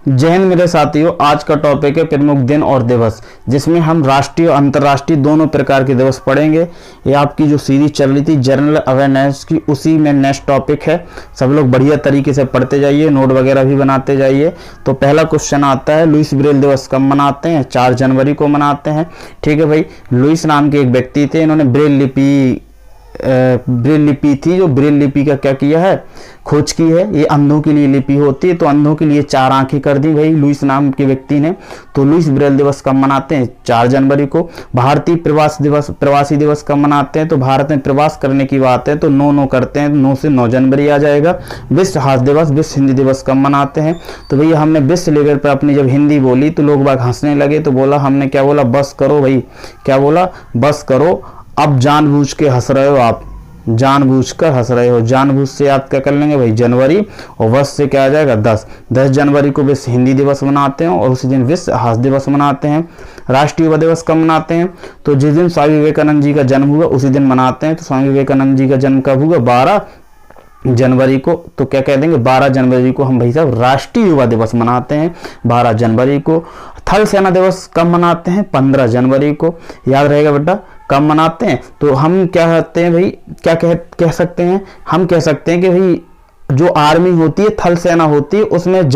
जय हिंद मेरे साथियों। आज का टॉपिक है प्रमुख दिन और दिवस, जिसमें हम राष्ट्रीय और अंतर्राष्ट्रीय दोनों प्रकार के दिवस पढ़ेंगे। ये आपकी जो सीरीज चल रही थी जनरल अवेयरनेस की, उसी में नेक्स्ट टॉपिक है। सब लोग बढ़िया तरीके से पढ़ते जाइए, नोट वगैरह भी बनाते जाइए। तो पहला क्वेश्चन आता है, लुईस ब्रेल दिवस कब मनाते हैं? 4 जनवरी को मनाते हैं। ठीक है भाई। लुईस नाम के एक व्यक्ति थे, इन्होंने ब्रेल लिपि थी, जो ब्रेल लिपि का क्या किया है, खोज की है। ये अंधों के लिए लिपि होती है, तो अंधों के लिए 4 आंखें कर दी भाई लुईस नाम के व्यक्ति ने। तो लुईस ब्रेल दिवस कब मनाते हैं? 4 जनवरी को। भारतीय प्रवासी दिवस कब मनाते हैं? तो भारत में प्रवास करने की बात है तो 9 करते हैं, 9 से 9 जनवरी आ जाएगा। विश्व हास्य दिवस, विश्व हिंदी दिवस कब मनाते हैं? तो भैया हमने विश्व लेवल पर अपनी जब हिंदी बोली तो लोग बाग हंसने लगे, तो बोला, हमने क्या बोला, बस करो भाई। क्या बोला? बस करो। अब जानबूझ के हंस रहे हो आप, जानबूझकर हंस रहे हो। जानबूझ से याद क्या कर लेंगे भाई? जनवरी, और वर्ष से क्या आ जाएगा? 10 जनवरी को विश्व हिंदी दिवस मनाते हैं और उसी दिन विश्व हास्य दिवस मनाते हैं। राष्ट्रीय युवा दिवस कब मनाते हैं? तो जिस दिन स्वामी विवेकानंद जी का जन्म हुआ उसी दिन मनाते हैं। तो स्वामी विवेकानंद जी का जन्म कब हुआ? 12 जनवरी को। तो क्या कह देंगे? 12 जनवरी को हम भाई साहब राष्ट्रीय युवा दिवस मनाते हैं, 12 जनवरी को। थल सेना दिवस कब मनाते हैं? 15 जनवरी को। याद रहेगा बेटा, कब मनाते हैं? तो हम क्या कहते हैं भाई, क्या कह सकते हैं? हम कह सकते हैं कि भाई जो आर्मी होती है, थल सेना होती है, उसमें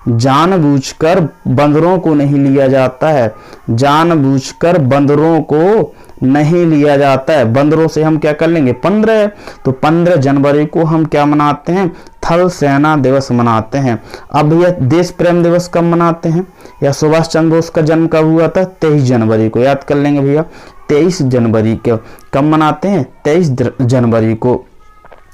जानबूझकर बंदरों को नहीं लिया जाता है। जानबूझकर बंदरों को नहीं लिया जाता है। बंदरों से हम क्या कर लेंगे? 15। तो 15 जनवरी को हम क्या मनाते हैं? थल सेना दिवस मनाते हैं। अब भैया देश प्रेम दिवस कब मनाते हैं? या सुभाष चंद्र बोस का जन्म कब हुआ था? 23 जनवरी को। याद कर लेंगे भैया, 23 जनवरी को कब मनाते हैं? 23 जनवरी को।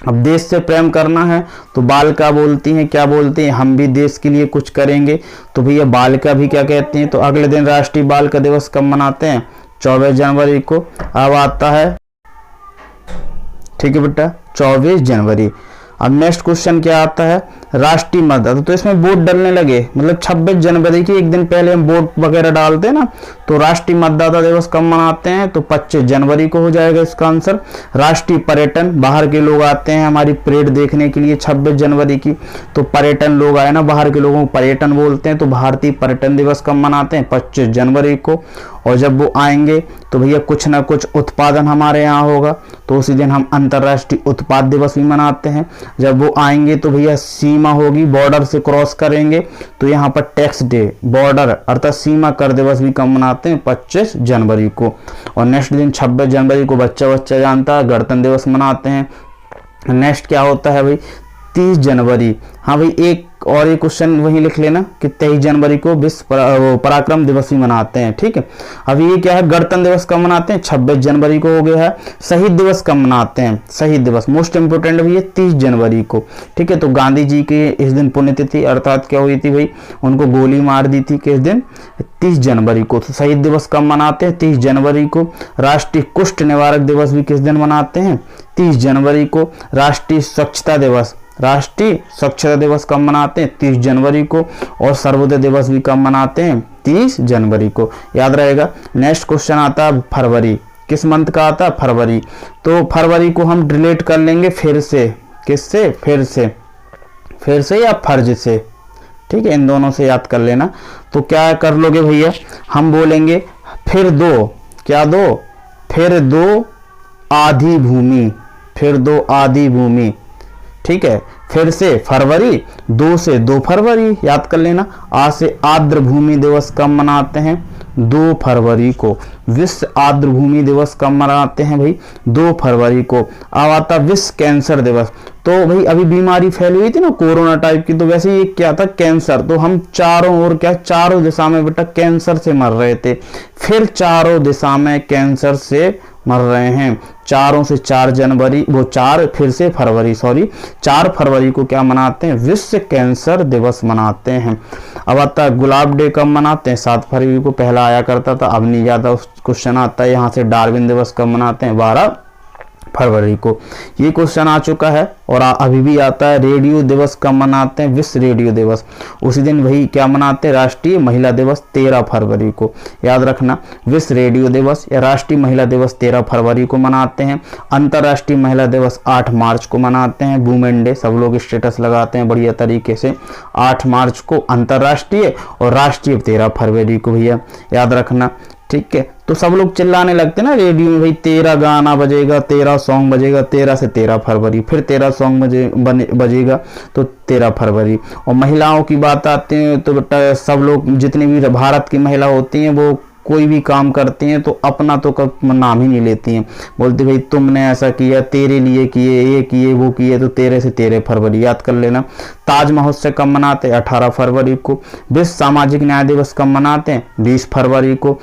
अब देश से प्रेम करना है तो बालिका बोलती हैं, क्या बोलती हैं? हम भी देश के लिए कुछ करेंगे। तो भैया बालिका भी क्या कहती हैं? तो अगले दिन राष्ट्रीय बालिका दिवस कब मनाते हैं? 24 जनवरी को। अब आता है, ठीक है बेटा, 24 जनवरी। अब नेक्स्ट क्वेश्चन क्या आता है? राष्ट्रीय मतदाता। तो इसमें वोट डलने लगे, मतलब 26 जनवरी के एक दिन पहले हम वोट वगैरह डालते हैं ना। तो राष्ट्रीय मतदाता दिवस कब मनाते हैं? तो 25 जनवरी को हो जाएगा इसका आंसर। राष्ट्रीय पर्यटन, बाहर के लोग आते हैं हमारी परेड देखने के लिए 26 जनवरी की। तो पर्यटन लोग आए ना, बाहर के लोगों को पर्यटन बोलते हैं। तो भारतीय पर्यटन दिवस कब मनाते हैं? 25 जनवरी को। और जब वो आएंगे तो भैया कुछ ना कुछ उत्पादन हमारे यहाँ होगा, तो उसी दिन हम अंतर्राष्ट्रीय उत्पाद दिवस भी मनाते हैं। जब वो आएंगे तो भैया सीमा होगी, बॉर्डर से क्रॉस करेंगे, तो यहाँ पर टैक्स डे, बॉर्डर अर्थात सीमा कर दिवस भी कब मनाते हैं? 25 जनवरी को। और नेक्स्ट दिन 26 जनवरी को बच्चा जानता है, गणतंत्र दिवस मनाते हैं। नेक्स्ट क्या होता है भाई? 30 जनवरी। हाँ भाई, एक और एक क्वेश्चन वही लिख लेना कि 23 जनवरी को विश्व पराक्रम दिवस भी मनाते हैं। ठीक है। अब ये क्या है? गणतंत्र दिवस कब मनाते हैं? 26 जनवरी को हो गया है। शहीद दिवस कब मनाते हैं? शहीद दिवस मोस्ट इंपोर्टेंट भी है, 30 जनवरी को। ठीक है। तो गांधी जी के इस दिन पुण्यतिथि, अर्थात क्या हुई थी भाई, उनको गोली मार दी थी किस दिन? 30 जनवरी को। तो शहीद दिवस कब मनाते हैं? 30 जनवरी को। राष्ट्रीय कुष्ठ निवारक दिवस भी किस दिन मनाते हैं? 30 जनवरी को। राष्ट्रीय स्वच्छता दिवस कब मनाते हैं? 30 जनवरी को। और सर्वोदय दिवस भी कब मनाते हैं? 30 जनवरी को। याद रहेगा। नेक्स्ट क्वेश्चन आता है फरवरी। किस मंथ का आता है? फरवरी। तो फरवरी को हम रिलेट कर लेंगे फिर से, किससे? फिर से या फर्ज से। ठीक है, इन दोनों से याद कर लेना। तो क्या कर लोगे भैया? हम बोलेंगे फिर दो, क्या दो? फिर दो आधी भूमि, फिर दो आधी भूमि। ठीक है। फिर से फरवरी, 2 से 2 फरवरी, याद कर लेना। आज से आर्द्र भूमि दिवस कब मनाते हैं? 2 फरवरी को। विश्व आर्द्र भूमि दिवस कब मनाते हैं भाई? 2 फरवरी को। अब आता विश्व कैंसर दिवस। तो भाई अभी बीमारी फैली हुई थी ना कोरोना टाइप की, तो वैसे ये क्या था? कैंसर। तो हम चारों ओर क्या, चारों दिशा में बेटा कैंसर से मर रहे थे, फिर चारों दिशा में कैंसर से मर रहे हैं। 4 से 4 जनवरी, वो 4 फिर से फरवरी, 4 फरवरी को क्या मनाते हैं? विश्व कैंसर दिवस मनाते हैं। अब आता है गुलाब डे कब मनाते हैं? 7 फरवरी को पहला आया करता था, अब नहीं ज्यादा क्वेश्चन आता है यहाँ से। डार्विन दिवस कब मनाते हैं? 12 फरवरी को। ये क्वेश्चन आ चुका है और अभी भी आता है। रेडियो दिवस कब मनाते हैं? विश्व रेडियो दिवस उसी दिन वही क्या मनाते हैं? राष्ट्रीय महिला दिवस 13 फरवरी को। याद रखना, विश्व रेडियो दिवस या राष्ट्रीय महिला दिवस 13 फरवरी को मनाते हैं। अंतर्राष्ट्रीय महिला दिवस 8 मार्च को मनाते हैं। वुमेन डे सब लोग स्टेटस लगाते हैं बढ़िया तरीके से। 8 मार्च को अंतर्राष्ट्रीय और राष्ट्रीय 13 फरवरी को भैया, याद रखना। ठीक है, तो सब लोग चिल्लाने लगते हैं ना रेडियो में, भाई 13 गाना बजेगा, 13 सॉन्ग बजेगा, 13 से 13 फरवरी, फिर 13 सॉन्ग बजेगा तो 13 फरवरी। और महिलाओं की बात आती है तो बेटा सब लोग जितनी भी भारत की महिला होती हैं वो कोई भी काम करती हैं तो अपना तो नाम ही नहीं लेती हैं, बोलती भाई तुमने ऐसा किया, तेरे लिए किए, ये किए, वो किए, तो 13 से 13 फरवरी याद कर लेना। ताज महोत्सव कब मनाते हैं? 18 फरवरी को। विश्व सामाजिक न्याय दिवस कब मनाते हैं? 20 फरवरी को।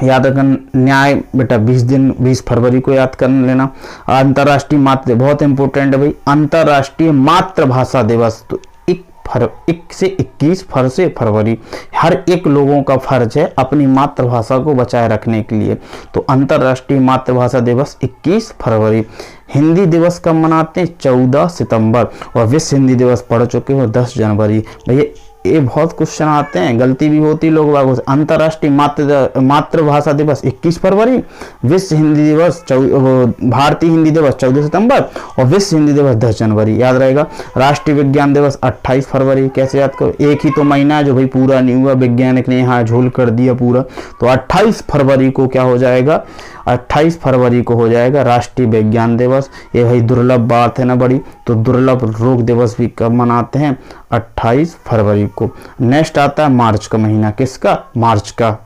याद रखना, न्याय बेटा 20 फरवरी को याद कर लेना। अंतर्राष्ट्रीय मातृ, बहुत इंपॉर्टेंट है भाई, अंतर्राष्ट्रीय मातृभाषा दिवस तो 1 से 21 फरवरी। हर एक लोगों का फर्ज है अपनी मातृभाषा को बचाए रखने के लिए, तो अंतर्राष्ट्रीय मातृभाषा दिवस 21 फरवरी। हिंदी दिवस कब मनाते हैं? 14 सितंबर। और विश्व हिंदी दिवस पढ़ चुके हो 10 जनवरी। भैया ये बहुत क्वेश्चन आते हैं, गलती भी होती लोग बागों से। अंतर्राष्ट्रीय मातृभाषा दिवस 21 फरवरी, विश्व हिंदी दिवस भारतीय हिंदी दिवस 14 सितंबर और विश्व हिंदी दिवस 10 जनवरी, याद रहेगा। राष्ट्रीय विज्ञान दिवस 28 फरवरी, कैसे याद करो, एक ही तो महीना है जो भाई पूरा नहीं हुआ, वैज्ञानिक ने यहाँ झोल कर दिया पूरा, तो 28 फरवरी को क्या हो जाएगा? 28 फरवरी को हो जाएगा राष्ट्रीय विज्ञान दिवस। ये भाई दुर्लभ बात है ना बड़ी, तो दुर्लभ रोग दिवस भी कब मनाते हैं? 28 फरवरी को। नेक्स्ट आता है मार्च का महीना, किसका? मार्च का।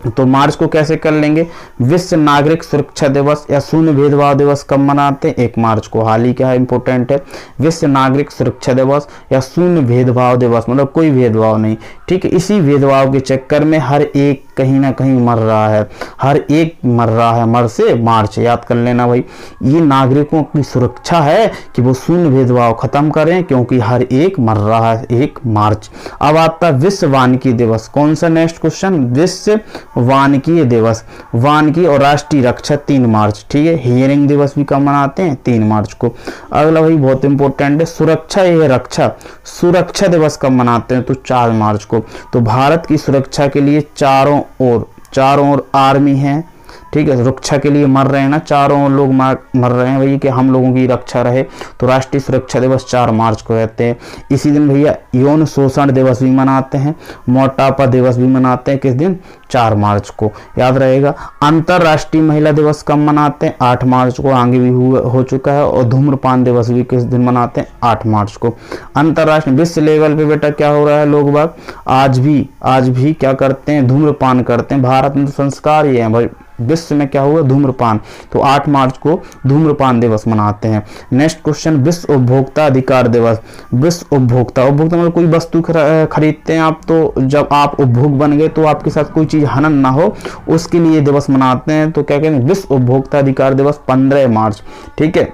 तो मार्च को कैसे कर लेंगे? विश्व नागरिक सुरक्षा दिवस या शून्य भेदभाव दिवस कब मनाते हैं? 1 मार्च को। हाल ही क्या है, इंपोर्टेंट है, विश्व नागरिक सुरक्षा दिवस या शून्य भेदभाव दिवस, मतलब कोई भेदभाव नहीं। ठीक है, इसी भेदभाव के चक्कर में हर एक कहीं ना कहीं मर रहा है, हर एक मर रहा है, मर से मार्च, याद कर लेना भाई। ये नागरिकों की सुरक्षा है कि वो शून्य भेदभाव खत्म करें, क्योंकि हर एक मर रहा है 1 मार्च। अब आता है विश्व वानिकी दिवस, कौन सा? नेक्स्ट क्वेश्चन, विश्व वानिकी दिवस। वानिकी और राष्ट्रीय रक्षा 3 मार्च। ठीक है, हियरिंग दिवस भी कब मनाते हैं? 3 मार्च को। अगला भाई बहुत इंपॉर्टेंट है, सुरक्षा या रक्षा, सुरक्षा दिवस कब मनाते हैं? तो 4 मार्च को। तो भारत की सुरक्षा के लिए चारों ओर आर्मी है, ठीक है, सुरक्षा के लिए मर रहे हैं ना, चारों लोग मर रहे हैं भैया कि हम लोगों की रक्षा रहे, तो राष्ट्रीय सुरक्षा दिवस 4 मार्च को रहते हैं। इसी दिन भैया यौन शोषण दिवस भी मनाते हैं, मोटापा दिवस भी मनाते हैं, किस दिन? 4 मार्च को, याद रहेगा। अंतर्राष्ट्रीय महिला दिवस कब मनाते हैं? 8 मार्च को, आगे भी हो चुका है। और धूम्रपान दिवस भी किस दिन मनाते हैं? 8 मार्च को। अंतर्राष्ट्रीय विश्व लेवल पे बेटा क्या हो रहा है, लोग बाग आज भी क्या करते हैं? धूम्रपान करते हैं। भारत में तो संस्कार ही है भाई, विश्व में क्या हुआ? धूम्रपान, तो 8 मार्च को धूम्रपान दिवस मनाते हैं। नेक्स्ट क्वेश्चन, विश्व उपभोक्ता अधिकार दिवस। विश्व उपभोक्ता मतलब कोई वस्तु खरीदते हैं आप, तो जब आप उपभोग बन गए तो आपके साथ कोई चीज हनन ना हो, उसके लिए दिवस मनाते हैं। तो क्या कहते हैं? विश्व उपभोक्ता अधिकार दिवस 15 मार्च। ठीक है,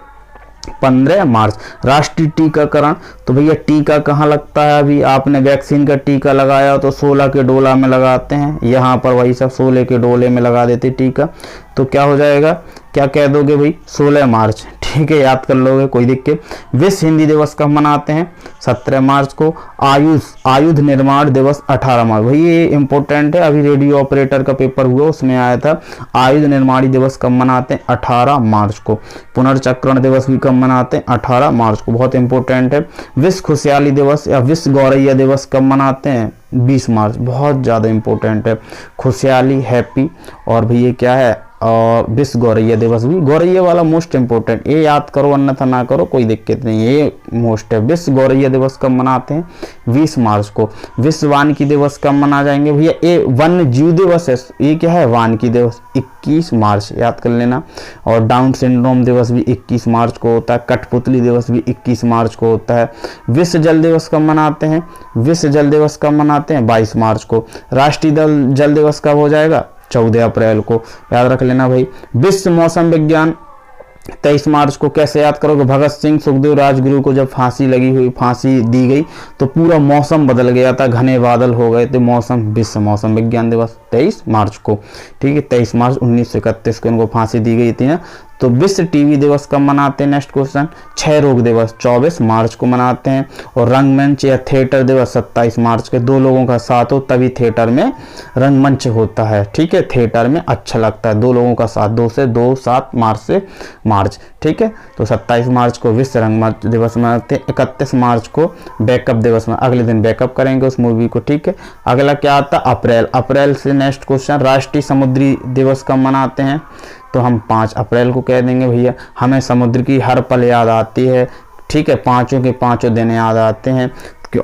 15 मार्च। राष्ट्रीय टीकाकरण, तो भैया टीका कहाँ लगता है? अभी आपने वैक्सीन का टीका लगाया तो 16 के डोला में लगाते हैं, यहाँ पर वही सब 16 के डोले में लगा देते टीका, तो क्या हो जाएगा? क्या कह दोगे भाई? 16 मार्च। ठीक है, याद कर लोगे, कोई दिक्कत। विश्व हिंदी दिवस कब मनाते हैं? 17 मार्च को। आयुध निर्माण दिवस 18 मार्च। भाई ये इंपॉर्टेंट है, अभी रेडियो ऑपरेटर का पेपर हुआ उसमें आया था। आयुध निर्माणी दिवस कब मनाते हैं? 18 मार्च को। पुनर्चक्रण दिवस भी कब मनाते हैं? 18 मार्च को, बहुत इंपॉर्टेंट है। विश्व खुशहाली दिवस या विश्व गौरैया दिवस कब मनाते हैं? 20 मार्च, बहुत ज़्यादा इंपॉर्टेंट है। खुशहाली, हैप्पी, और भैया क्या है? और विश्व गौरैया दिवस भी, गौरैया वाला मोस्ट इंपोर्टेंट, ये याद करो अन्यथा ना करो, कोई दिक्कत नहीं, ये मोस्ट है। विश्व गौरैया दिवस कब मनाते हैं? 20 मार्च को। विश्व वानिकी दिवस कब मना जाएंगे भैया? ये वन्य जीव दिवस है, ये क्या है? वानिकी दिवस 21 मार्च, याद कर लेना। और डाउन सिंड्रोम दिवस भी 21 मार्च को होता है। कठपुतली दिवस भी 21 मार्च को होता है। विश्व जल दिवस कब मनाते हैं? विश्व जल दिवस कब मनाते हैं? 22 मार्च को। राष्ट्रीय जल दिवस कब हो जाएगा? 14 अप्रैल को, याद रख लेना भाई। विश्व मौसम विज्ञान 23 मार्च को। कैसे याद करोगे? भगत सिंह सुखदेव राजगुरु को जब फांसी दी गई तो पूरा मौसम बदल गया था, घने बादल हो गए थे, मौसम। विश्व मौसम विज्ञान दिवस 23 मार्च को। ठीक है, 23 मार्च 1931 को इनको फांसी दी गई थी ना, तो विश्व टीबी दिवस कब मनाते हैं? नेक्स्ट क्वेश्चन, क्षय रोग दिवस 24 मार्च को मनाते हैं। और रंगमंच या थिएटर दिवस 27 मार्च के। दो लोगों का साथ हो तभी थिएटर में रंगमंच होता है, ठीक है, थिएटर में अच्छा लगता है, दो लोगों का साथ, 2 7 मार्च से मार्च, ठीक है। तो 27 मार्च को विश्व रंगमंच दिवस मनाते हैं। 31 मार्च को बैकअप दिवस में, अगले दिन बैकअप करेंगे उस मूवी को, ठीक है। अगला क्या आता है? अप्रैल। अप्रैल से नेक्स्ट क्वेश्चन, राष्ट्रीय समुद्री दिवस कब मनाते हैं? तो हम 5 अप्रैल को कह देंगे भैया। हमें समुद्र की हर पल याद आती है, ठीक है, पांचों के पांचों दिन याद आते हैं।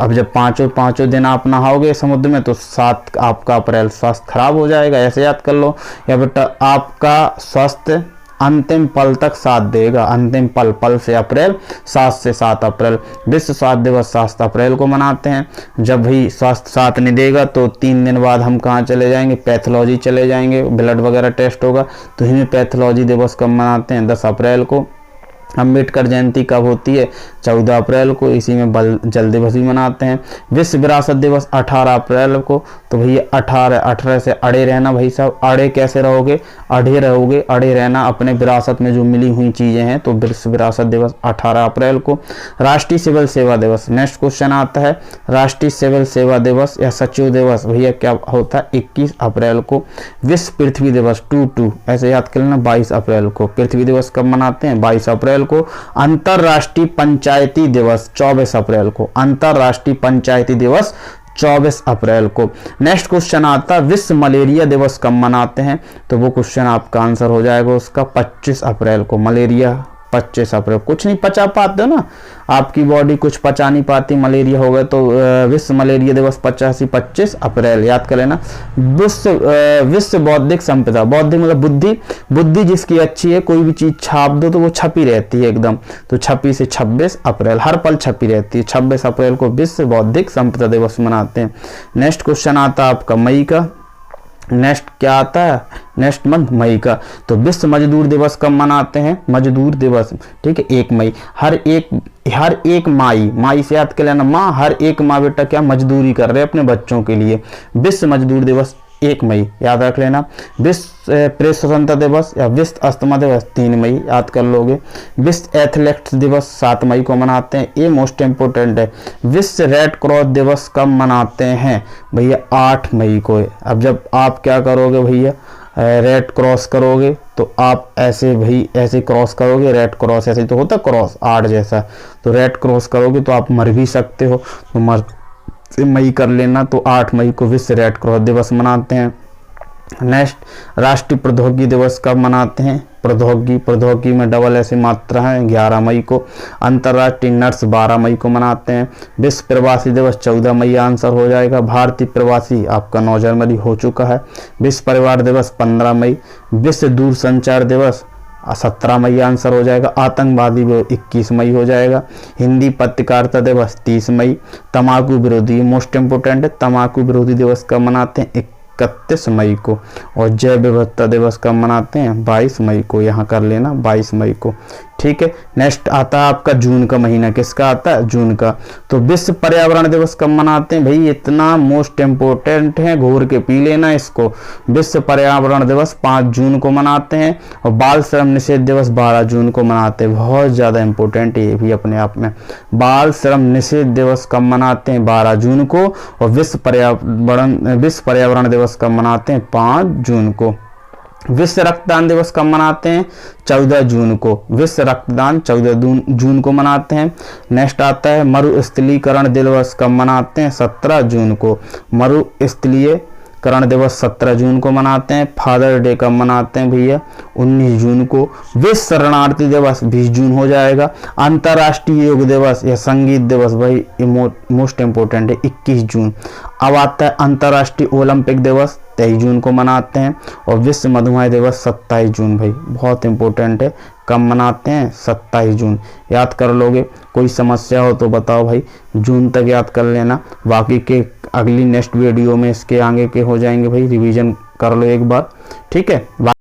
अब जब पांचों दिन आप नहाओगे समुद्र में तो 7 आपका अप्रैल स्वास्थ्य खराब हो जाएगा, ऐसे याद कर लो। या बेटा आपका स्वास्थ्य अंतिम पल तक साथ देगा, अंतिम पल से अप्रैल, 7 से 7 अप्रैल। विश्व स्वास्थ्य दिवस 7 अप्रैल को मनाते हैं। जब भी स्वास्थ्य साथ नहीं देगा तो 3 दिन बाद हम कहाँ चले जाएंगे? पैथोलॉजी चले जाएंगे, ब्लड वगैरह टेस्ट होगा। तो इन्हें पैथोलॉजी दिवस कब मनाते हैं? 10 अप्रैल को। अम्बेडकर जयंती कब होती है? 14 अप्रैल को। इसी में जल दिवस भी मनाते हैं। विश्व विरासत दिवस 18 अप्रैल को। तो भैया 18 से अड़े रहना भाई साहब। अड़े कैसे रहोगे? अड़े रहोगे, अड़े रहना अपने विरासत में जो मिली हुई चीजें हैं। तो विश्व विरासत दिवस 18 अप्रैल को। राष्ट्रीय सिविल सेवा दिवस, नेक्स्ट क्वेश्चन आता है, राष्ट्रीय सिविल सेवा दिवस या सचिव दिवस भैया क्या होता है? 21 अप्रैल को। विश्व पृथ्वी दिवस 22, ऐसे याद कर लेना, 22 अप्रैल को। पृथ्वी दिवस कब मनाते हैं? 22 अप्रैल को। अंतरराष्ट्रीय पंचायती दिवस 24 अप्रैल को। अंतरराष्ट्रीय पंचायती दिवस 24 अप्रैल को। नेक्स्ट क्वेश्चन आता है, विश्व मलेरिया दिवस कब मनाते हैं? तो वो क्वेश्चन आपका आंसर हो जाएगा उसका 25 अप्रैल को। मलेरिया 25 अप्रैल। कुछ नहीं पचा पाते हो ना, आपकी बॉडी कुछ पचा नहीं पाती, मलेरिया हो गया, तो विश्व मलेरिया दिवस 25 अप्रैल, याद कर लेना। विश्व बौद्धिक संपदा, बौद्धिक मतलब बुद्धि जिसकी अच्छी है, कोई भी चीज छाप दो तो वो छपी रहती है एकदम। तो छपी से 26 अप्रैल, हर पल छपी रहती है। 26 अप्रैल को विश्व बौद्धिक संपदा दिवस मनाते हैं। नेक्स्ट क्वेश्चन आता है आपका मई का। नेक्स्ट क्या आता है? नेक्स्ट मंथ मई का। तो विश्व मजदूर दिवस कब मनाते हैं? मजदूर दिवस, ठीक है, 1 मई। हर एक माई से याद कर लेना, माँ, हर एक माँ बेटा क्या मजदूरी कर रहे हैं अपने बच्चों के लिए। विश्व मजदूर दिवस 1 मई, याद रख लेना। विश्व प्रेस स्वतंत्रता दिवस या विश्व अस्थमा दिवस 3 मई, याद कर लोगे। विश्व एथलेटिक्स दिवस 7 मई को मनाते हैं, ये मोस्ट इंपोर्टेंट है। विश्व रेड क्रॉस दिवस कब मनाते हैं? भैया 8 मई को। अब जब आप क्या करोगे भैया, रेड क्रॉस करोगे तो आप ऐसे भाई ऐसे क्रॉस करोगे, रेड क्रॉस ऐसे तो होता क्रॉस 8 जैसा, तो रेड क्रॉस करोगे तो आप मर भी सकते हो, तो मर मई कर लेना। तो 8 मई को विश्व रेड क्रॉस दिवस मनाते हैं। नेक्स्ट, राष्ट्रीय प्रौद्योगिकी दिवस कब मनाते हैं? प्रौद्योगिकी में डबल ऐसी मात्रा है, 11 मई को। अंतर्राष्ट्रीय नर्स 12 मई को मनाते हैं। विश्व प्रवासी दिवस 14 मई आंसर हो जाएगा। भारतीय प्रवासी आपका 9 जनवरी हो चुका है। विश्व परिवार दिवस 15 मई। विश्व दूरसंचार दिवस 17 मई आंसर हो जाएगा। आतंकवादी 21 मई हो जाएगा। हिंदी पत्रकारिता दिवस 30 मई। तंबाकू विरोधी, मोस्ट इंपोर्टेंट है, तंबाकू विरोधी दिवस कब मनाते हैं? 31 मई को। और जैव विविधता दिवस कब मनाते हैं? 22 मई को, यहाँ कर लेना 22 मई को, ठीक है। नेक्स्ट आता है आपका जून का महीना, किसका आता है? जून का। तो विश्व पर्यावरण दिवस कब मनाते हैं? भाई इतना मोस्ट इंपोर्टेंट है, घोर के पी लेना इसको। विश्व पर्यावरण दिवस 5 जून को मनाते हैं। और बाल श्रम निषेध दिवस 12 जून को मनाते हैं, बहुत ज्यादा इंपॉर्टेंट है ये भी अपने आप में। बाल श्रम निषेध दिवस कब मनाते हैं? 12 जून को। और विश्व पर्यावरण दिवस कब मनाते हैं? 5 जून को। विश्व रक्तदान दिवस कब मनाते हैं? 14 जून को। विश्व रक्तदान 14 जून को मनाते हैं। नेक्स्ट आता है मरुस्थलीकरण दिवस कब मनाते हैं? 17 जून को। मरुस्थलीकरण दिवस 17 जून को मनाते हैं। फादर डे कब मनाते हैं भैया? 19 जून को। विश्व शरणार्थी दिवस 20 जून हो जाएगा। अंतर्राष्ट्रीय योग दिवस या संगीत दिवस भाई मोस्ट इंपोर्टेंट है, 21 जून। अब आता है अंतर्राष्ट्रीय ओलंपिक दिवस 23 जून को मनाते हैं। और विश्व मधुमेह दिवस 27 जून भाई, बहुत इंपॉर्टेंट है, कब मनाते हैं? 27 जून। याद कर लोगे, कोई समस्या हो तो बताओ भाई, जून तक याद कर लेना। बाकी के अगली नेक्स्ट वीडियो में इसके आगे के हो जाएंगे भाई, रिवीजन कर लो एक बार, ठीक है।